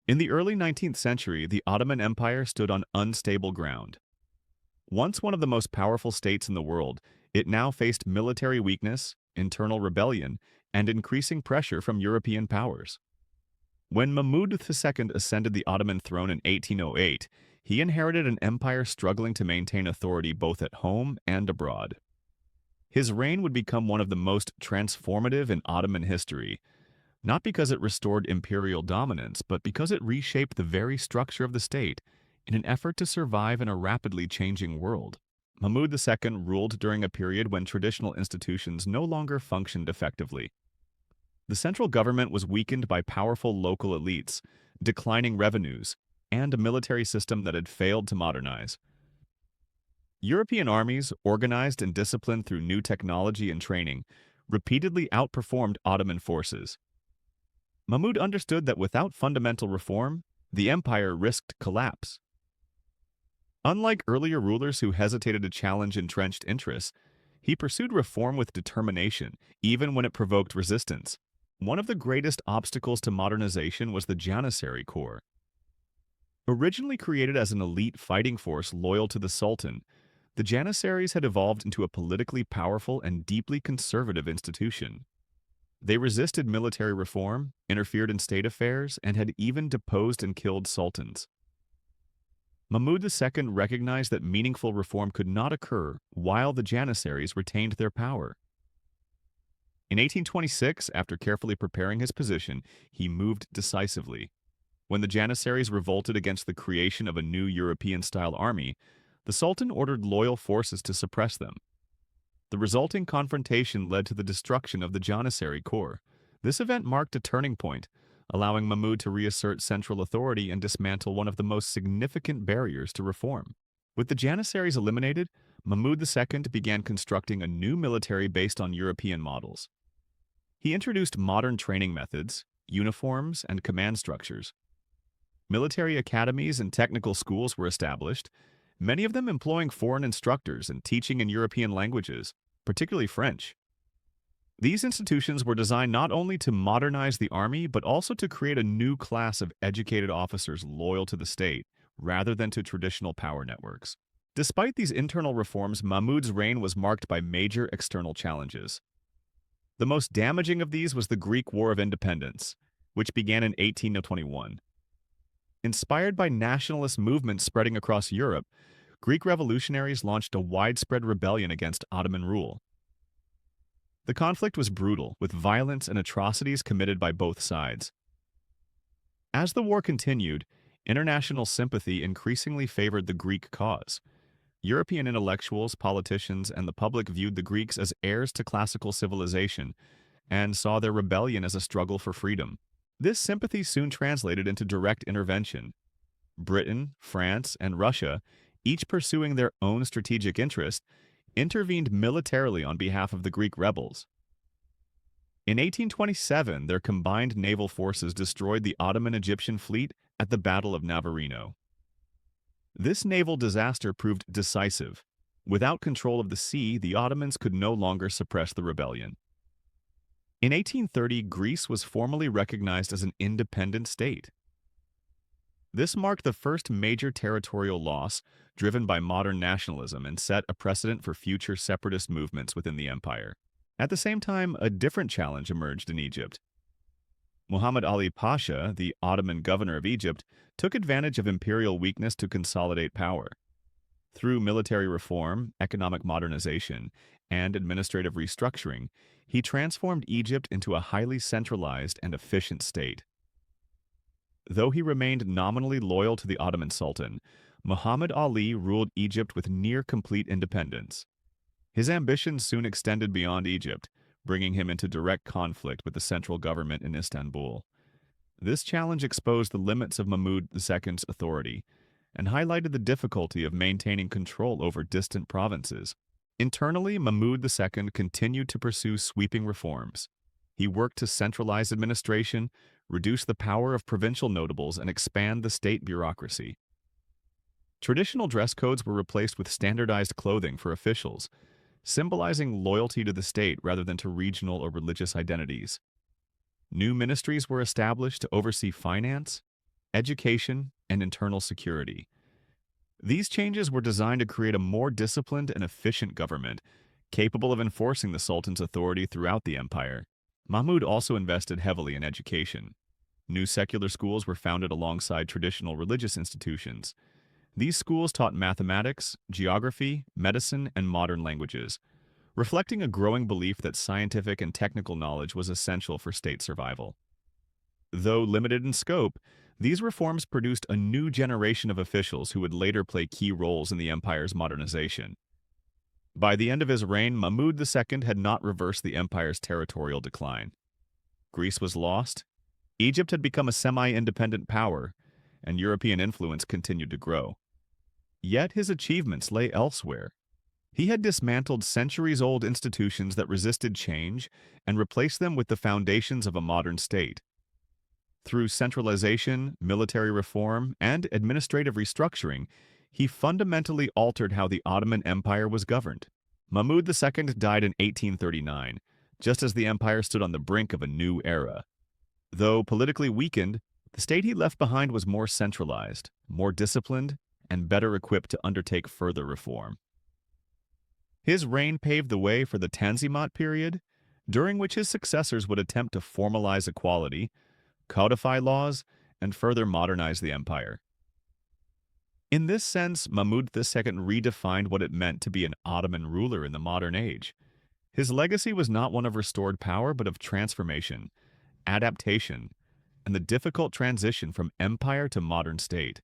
In the early 19th century, the Ottoman Empire stood on unstable ground. Once one of the most powerful states in the world, it now faced military weakness, internal rebellion, and increasing pressure from European powers. When Mahmud II ascended the Ottoman throne in 1808, he inherited an empire struggling to maintain authority both at home and abroad. His reign would become one of the most transformative in Ottoman history, not because it restored imperial dominance, but because it reshaped the very structure of the state in an effort to survive in a rapidly changing world. Mahmud II ruled during a period when traditional institutions no longer functioned effectively. The central government was weakened by powerful local elites, declining revenues, and a military system that had failed to modernize. European armies, organized and disciplined through new technology and training, repeatedly outperformed Ottoman forces. Mahmud understood that without fundamental reform, the empire risked collapse. Unlike earlier rulers who hesitated to challenge entrenched interests, he pursued reform with determination, even when it provoked resistance. One of the greatest obstacles to modernization was the Janissary Corps. Originally created as an elite fighting force loyal to the Sultan, the Janissaries had evolved into a politically powerful and deeply conservative institution. They resisted military reform, interfered in state affairs, and had even deposed and killed sultans. Mahmud II recognized that meaningful reform could not occur while the Janissaries retained their power. In 1826, after carefully preparing his position, he moved decisively. When the Janissaries revolted against the creation of a new European-style army, the Sultan ordered loyal forces to suppress them. The resulting confrontation led to the destruction of the Janissary Corps. This event marked a turning point, allowing Mahmud to reassert central authority and dismantle one of the most significant barriers to reform. With the Janissaries eliminated, Mahmud II began constructing a new military based on European models. He introduced modern training methods, uniforms, and command structures. Military academies and technical schools were established, many of them employing foreign instructors and teaching in European languages, particularly French. These institutions were designed not only to modernize the army, but also to create a new class of educated officers loyal to the state, rather than to traditional power networks. Despite these internal reforms, Mahmud's reign was marked by major external challenges. The most damaging of these was the Greek War of Independence, which began in 1821. Inspired by nationalist movements spreading across Europe, Greek revolutionaries launched a widespread rebellion against Ottoman rule. The conflict was brutal, with violence and atrocities committed by both sides. As the war continued, international sympathy increasingly favored the Greek cause. European intellectuals, politicians, and the public viewed the Greeks as heirs to classical civilization and saw their rebellion as a struggle for freedom. This sympathy soon translated into direct intervention. Britain, France, and Russia, each pursuing their own strategic interest, intervened militarily on behalf of the Greek rebels. In 1827, their combined naval forces destroyed the Ottoman Egyptian fleet at the Battle of Navarino. This naval disaster proved decisive. Without control of the sea, the Ottomans could no longer suppress the rebellion. In 1830, Greece was formally recognized as an independent state. This marked the first major territorial loss driven by modern nationalism and set a precedent for future separatist movements within the empire. At the same time, a different challenge emerged in Egypt. Muhammad Ali Pasha, the Ottoman governor of Egypt, took advantage of imperial weakness to consolidate power. Through military reform, economic modernization, and administrative restructuring, he transformed Egypt into a highly centralized and efficient state. Though he remained nominally loyal to the Ottoman Sultan, Muhammad Ali ruled Egypt with near-complete independence. His ambitions soon extended beyond Egypt, bringing him into direct conflict with the central government in Istanbul. This challenge exposed the limits of Mahmud II's authority and highlighted the difficulty of maintaining control over distant provinces. Internally, Mahmud II continued to pursue sweeping reforms. He worked to centralize administration, reduce the power of provincial notables, and expand the state bureaucracy. Traditional dress codes were replaced with standardized clothing for officials, symbolizing loyalty to the state rather than to regional or religious identities. New ministries were established to oversee finance, education, and internal security. These changes were designed to create a more disciplined and efficient government, capable of enforcing the Sultan's authority throughout the empire. Mahmud also invested heavily in education. New secular schools were founded alongside traditional religious institutions. These schools taught mathematics, geography, medicine, and modern languages, reflecting a growing belief that scientific and technical knowledge was essential for state survival. Though limited in scope, these reforms produced a new generation of officials who would later play key roles in the empire's modernization. By the end of his reign, Mahmud II had not reversed the empire's territorial decline. Greece was lost, Egypt had become a semi-independent power, and European influence continued to grow. Yet his achievements lay elsewhere. He had dismantled centuries-old institutions that resisted change and replaced them with the foundations of a modern state. Through centralization, military reform, and administrative restructuring, he fundamentally altered how the Ottoman Empire was governed. Mahmud II died in 1839, just as the empire stood on the brink of a new era. Though politically weakened, the state he left behind was more centralized, more disciplined, and better equipped to undertake further reform. His reign paved the way for the Tanzimat period, during which his successors would attempt to formalize equality, codify laws, and further modernize the empire. In this sense, Mahmud II redefined what it meant to be an Ottoman ruler in the modern age. His legacy was not one of restored power, but of transformation, adaptation, and the difficult transition from empire to modern state.